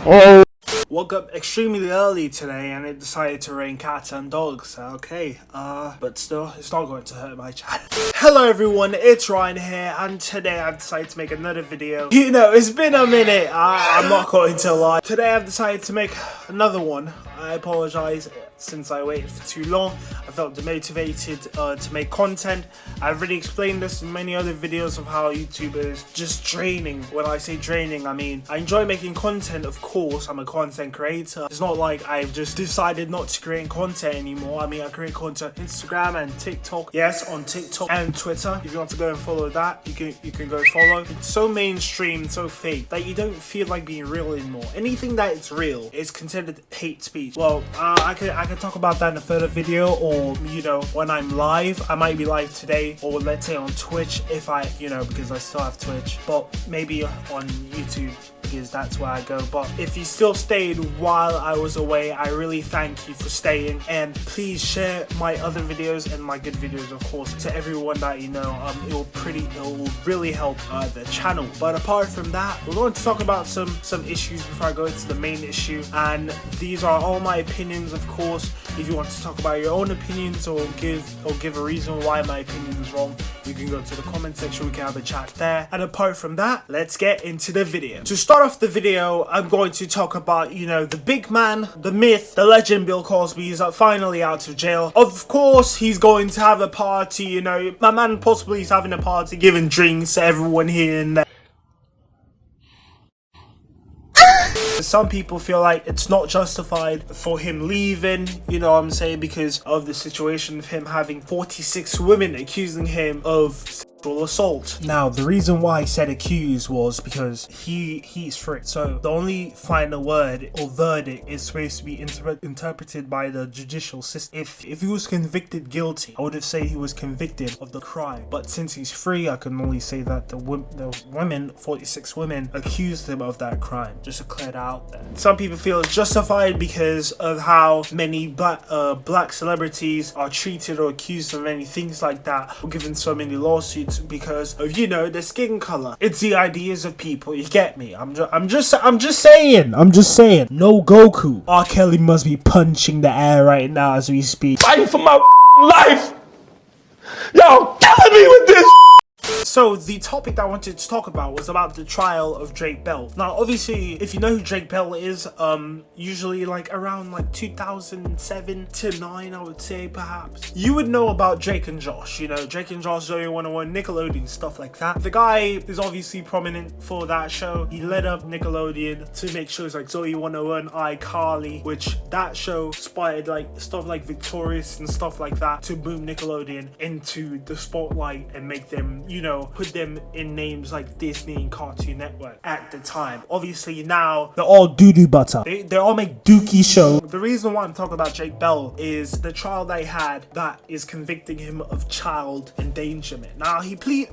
Woke up extremely early today and it decided to rain cats and dogs. Okay, but still, it's not going to hurt my chat. Hello everyone, it's Ryan here, and today I've decided to make another video. You know, it's been a minute, I'm not going to lie. Today I've decided to make another one. I apologize since I waited for too long. I felt demotivated to make content. I've already explained this in many other videos of how YouTube is just draining. When I say draining, I mean I enjoy making content, of course. I'm a content creator. It's not like I've just decided not to create content anymore. I mean, I create content on Instagram and TikTok. Yes, on TikTok and Twitter. If you want to go and follow that, you can go follow. It's so mainstream, so fake that you don't feel like being real anymore. Anything that is real is considered hate speech. Well, I can talk about that in a further video, or you know, when I'm live. I might be live today, or let's say on Twitch if I, you know, because I still have Twitch, but maybe on YouTube, because that's where I go. But if you still stayed while I was away, I really thank you for staying, and please share my other videos and my good videos, of course, to everyone that you know. It will really help the channel. But apart from that, we're going to talk about some issues before I go into the main issue, and these are all my opinions, of course. If you want to talk about your own opinions or give a reason why my opinion is wrong, you can go to the comment section. We can have a chat there. And apart from that, let's get into the video. To start off the video, I'm going to talk about, you know, the big man, the myth, the legend Bill Cosby is finally out of jail. Of course, he's going to have a party, you know. My man possibly is having a party, giving drinks to everyone here and there. Some people feel like it's not justified for him leaving, you know what I'm saying, because of the situation of him having 46 women accusing him of sexual assault. Now, the reason why I said accused was because he's free. So the only final word or verdict is supposed to be interpreted by the judicial system. If he was convicted guilty, I would have said he was convicted of the crime. But since he's free, I can only say that the women, 46 women, accused him of that crime. Just to clear that out there. Some people feel it's justified because of how many black celebrities are treated or accused of many things like that, or given so many lawsuits because of, you know, their skin color. It's the ideas of people, you get me. I'm just saying. No Goku. R. Kelly must be punching the air right now as we speak. Fighting for my life. Y'all killing me with this. So the topic that I wanted to talk about was about the trial of Drake Bell. Now, obviously, if you know who Drake Bell is, usually like around like 2007 to 9, I would say, perhaps, you would know about Drake and Josh. You know, Drake and Josh, Zoe 101, Nickelodeon, stuff like that. The guy is obviously prominent for that show. He led up Nickelodeon to make shows like Zoe 101, iCarly, which that show inspired like stuff like Victorious and stuff like that to boom Nickelodeon into the spotlight and make them, you know, put them in names like Disney and Cartoon Network at the time. Obviously now they're all doo-doo butter. They all make dookie shows. The reason why I'm talking about Drake Bell is the trial they had that is convicting him of child endangerment. Now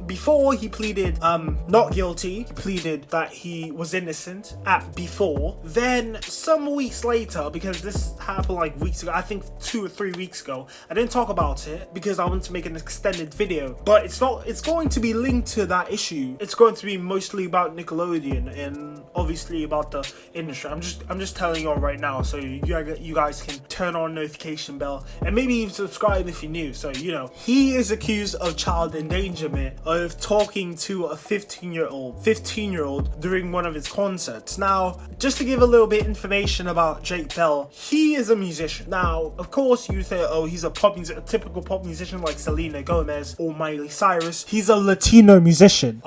before he pleaded not guilty. He pleaded that he was innocent before. Then some weeks later, because this happened like weeks ago, I think 2 or 3 weeks ago, I didn't talk about it because I wanted to make an extended video, but it's going to be linked to that issue. It's going to be mostly about Nickelodeon and obviously about the industry. I'm just telling you all right now, so you guys can turn on notification bell and maybe even subscribe if you're new. So you know, he is accused of child endangerment of talking to a 15-year-old during one of his concerts. Now, just to give a little bit information about Drake Bell, he is a musician. Now, of course, you say, oh, he's a typical pop musician like Selena Gomez or Miley Cyrus. He's a Latino musician.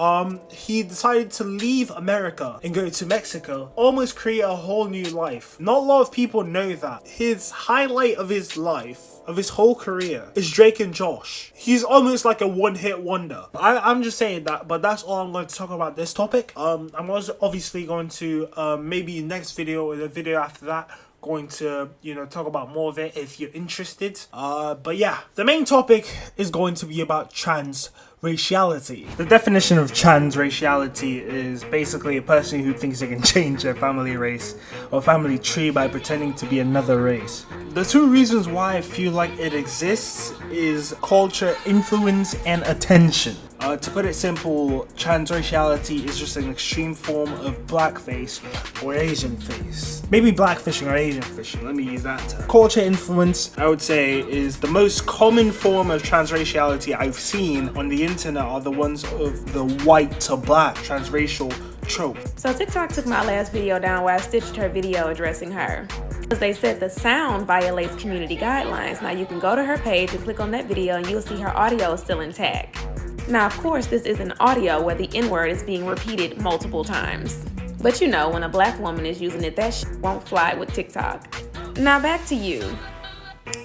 He decided to leave America and go to Mexico, almost create a whole new life. Not a lot of people know that. His highlight of his life, of his whole career, is Drake and Josh. He's almost like a one-hit wonder. I'm just saying that, but that's all I'm going to talk about this topic. I'm also obviously going to, maybe next video or the video after that, going to, you know, talk about more of it if you're interested. But yeah, the main topic is going to be about trans Transraciality. The definition of transraciality is basically a person who thinks they can change their family race or family tree by pretending to be another race. The two reasons why I feel like it exists is culture, influence, and attention. To put it simple, transraciality is just an extreme form of blackface or Asian face. Maybe blackfishing or Asian fishing, let me use that term. Culture influence, I would say, is the most common form of transraciality I've seen on the internet are the ones of the white to black transracial trope. So TikTok took my last video down where I stitched her video addressing her, because they said the sound violates community guidelines. Now you can go to her page and click on that video and you'll see her audio is still intact. Now, of course, this is an audio where the N-word is being repeated multiple times. But you know, when a black woman is using it, that shit won't fly with TikTok. Now back to you.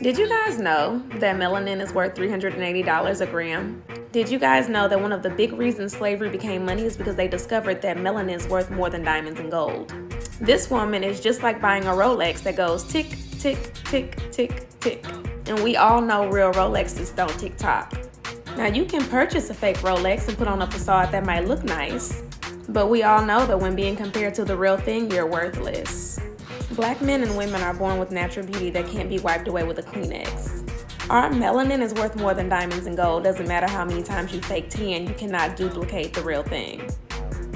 Did you guys know that melanin is worth $380 a gram? Did you guys know that one of the big reasons slavery became money is because they discovered that melanin is worth more than diamonds and gold? This woman is just like buying a Rolex that goes tick, tick, tick, tick, tick. And we all know real Rolexes don't tick-tock. Now you can purchase a fake Rolex and put on a facade that might look nice, but we all know that when being compared to the real thing, you're worthless. Black men and women are born with natural beauty that can't be wiped away with a Kleenex. Our melanin is worth more than diamonds and gold. Doesn't matter how many times you fake tan, you cannot duplicate the real thing.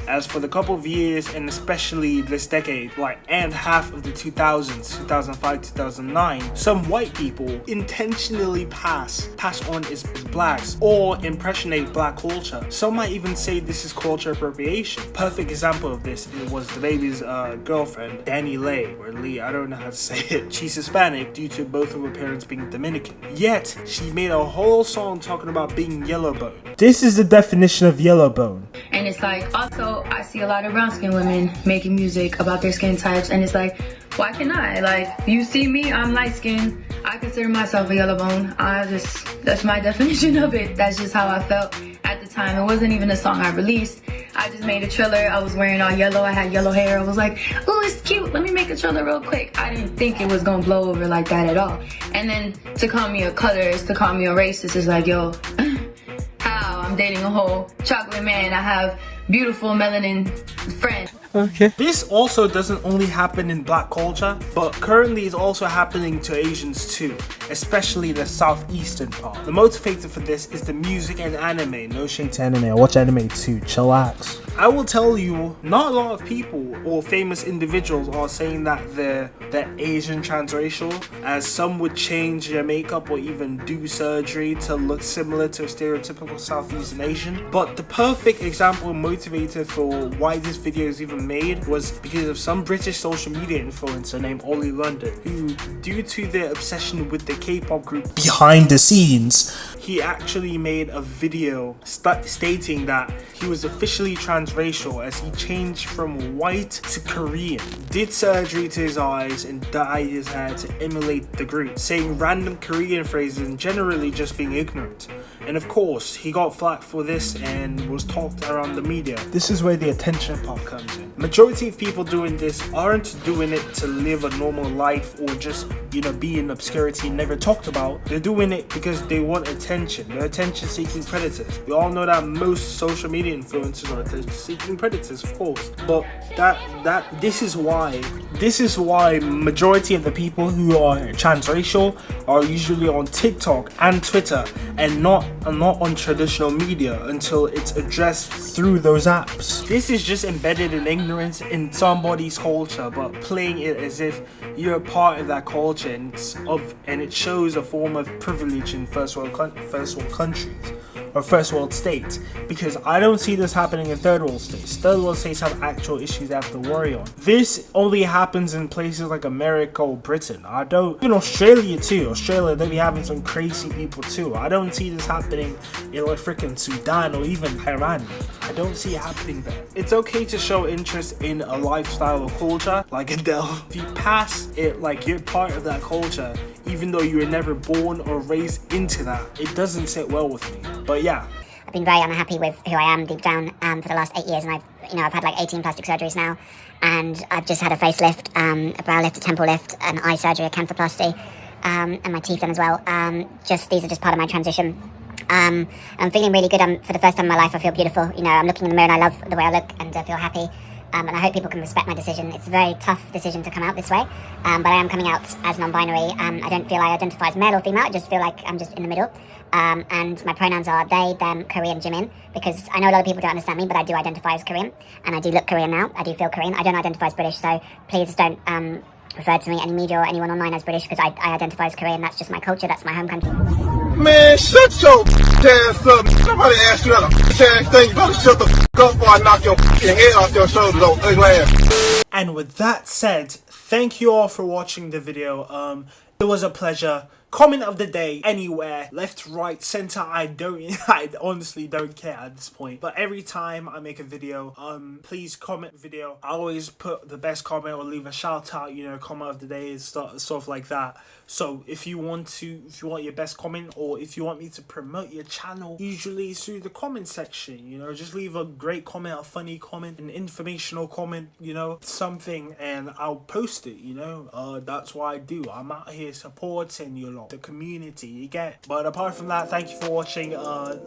As for the couple of years, and especially this decade, and half of the 2000s, 2005, 2009, some white people intentionally pass on as blacks or impersonate black culture. Some might even say this is culture appropriation. Perfect example of this was the baby's girlfriend, Danny Lay, or Lee, I don't know how to say it. She's Hispanic due to both of her parents being Dominican. Yet, she made a whole song talking about being yellow bone. This is the definition of yellow bone. And it's like, also, I see a lot of brown skin women making music about their skin types, and it's like, why can't I? Like, you see me, I'm light skinned. I consider myself a yellow bone. That's my definition of it. That's just how I felt at the time. It wasn't even a song I released. I just made a trailer. I was wearing all yellow. I had yellow hair. I was like, oh, it's cute. Let me make a trailer real quick. I didn't think it was gonna blow over like that at all. And then to call me a colorist, to call me a racist is like, yo, how? I'm dating a whole chocolate man. I have beautiful melanin friends. Okay. This also doesn't only happen in black culture, but currently is also happening to Asians too, especially the southeastern part. The motivator for this is the music and anime. No shade to anime, I watch anime too, chillax. I will tell you, not a lot of people or famous individuals are saying that they're Asian transracial, as some would change their makeup or even do surgery to look similar to a stereotypical Southeastern Asian. But the perfect example and motivator for why this video is even made was because of some British social media influencer named Ollie London, who, due to their obsession with the K-pop group Behind the Scenes, he actually made a video stating that he was officially transracial as he changed from white to Korean, did surgery to his eyes and dyed his hair to emulate the group, saying random Korean phrases and generally just being ignorant. And of course, he got flack for this and was talked around the media. This is where the attention part comes in. Majority of people doing this aren't doing it to live a normal life or just, be in obscurity and never talked about. They're doing it because they want attention. They're attention-seeking predators. We all know that most social media influencers are attention-seeking predators, of course. But this is why majority of the people who are transracial are usually on TikTok and Twitter and not on traditional media until it's addressed through those apps. This is just embedded in ignorance in somebody's culture, but playing it as if you're a part of that culture, and it shows a form of privilege in first world countries or first world states, because I don't see this happening in third world states. Third world states have actual issues they have to worry on. This only happens in places like America or Britain. Even Australia too. Australia, they be having some crazy people too. I don't see this happening in freaking Sudan or even Iran. I don't see it happening there. It's okay to show interest in a lifestyle or culture like Adele. If you pass it like you're part of that culture, even though you were never born or raised into that, it doesn't sit well with me. But yeah. I've been very unhappy with who I am deep down for the last 8 years, and I've had 18 plastic surgeries now, and I've just had a facelift, a brow lift, a temple lift, an eye surgery, a canthoplasty, and my teeth in as well. These are just part of my transition. I'm feeling really good. For the first time in my life, I feel beautiful. You know, I'm looking in the mirror and I love the way I look and I feel happy. And I hope people can respect my decision. It's a very tough decision to come out this way, but I am coming out as non-binary. I don't feel I identify as male or female. I just feel like I'm just in the middle. And my pronouns are they, them, Korean, Jimin, because I know a lot of people don't understand me, but I do identify as Korean, and I do look Korean now. I do feel Korean. I don't identify as British, so please don't refer to me, any media or anyone online, as British, because I identify as Korean. That's just my culture. That's my home country. Man, shut your ass up. Nobody asked you that ass thing. You better shut the up before I knock your head off your shoulders, old ugly ass. And with that said, thank you all for watching the video. It was a pleasure. Comment of the day anywhere, left, right, center. I honestly don't care at this point. But every time I make a video, please comment video. I always put the best comment or leave a shout out, you know, comment of the day and stuff like that. So if you want your best comment, or if you want me to promote your channel, usually it's through the comment section, you know, just leave a great comment, a funny comment, an informational comment, you know, something, and I'll post it, you know. That's what I do. I'm out here supporting you lot, the community, you get. But apart from that, thank you for watching.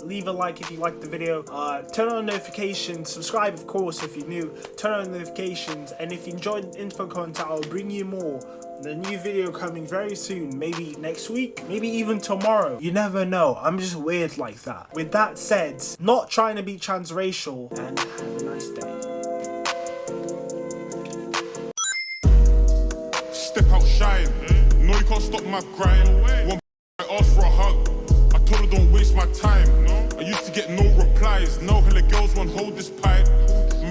Leave a like if you liked the video, turn on notifications, subscribe of course if you're new, turn on notifications, and if you enjoyed info content, I'll bring you more. The new video coming very soon, maybe next week, maybe even tomorrow. You never know. I'm just weird like that. With that said, not trying to be transracial, and have a nice day. Step out, shine. No, you can't stop my grind. One I asked for a hug. I told her don't waste my time. I used to get no replies. No, hella girls won't hold this pipe.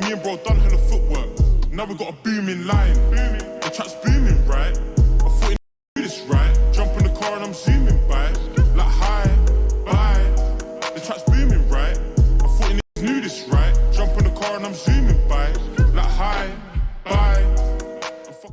Me and bro done hella footwork. Now we got a booming line. The track's booming, right? I thought you do this right. Jump in the car and I'm zooming.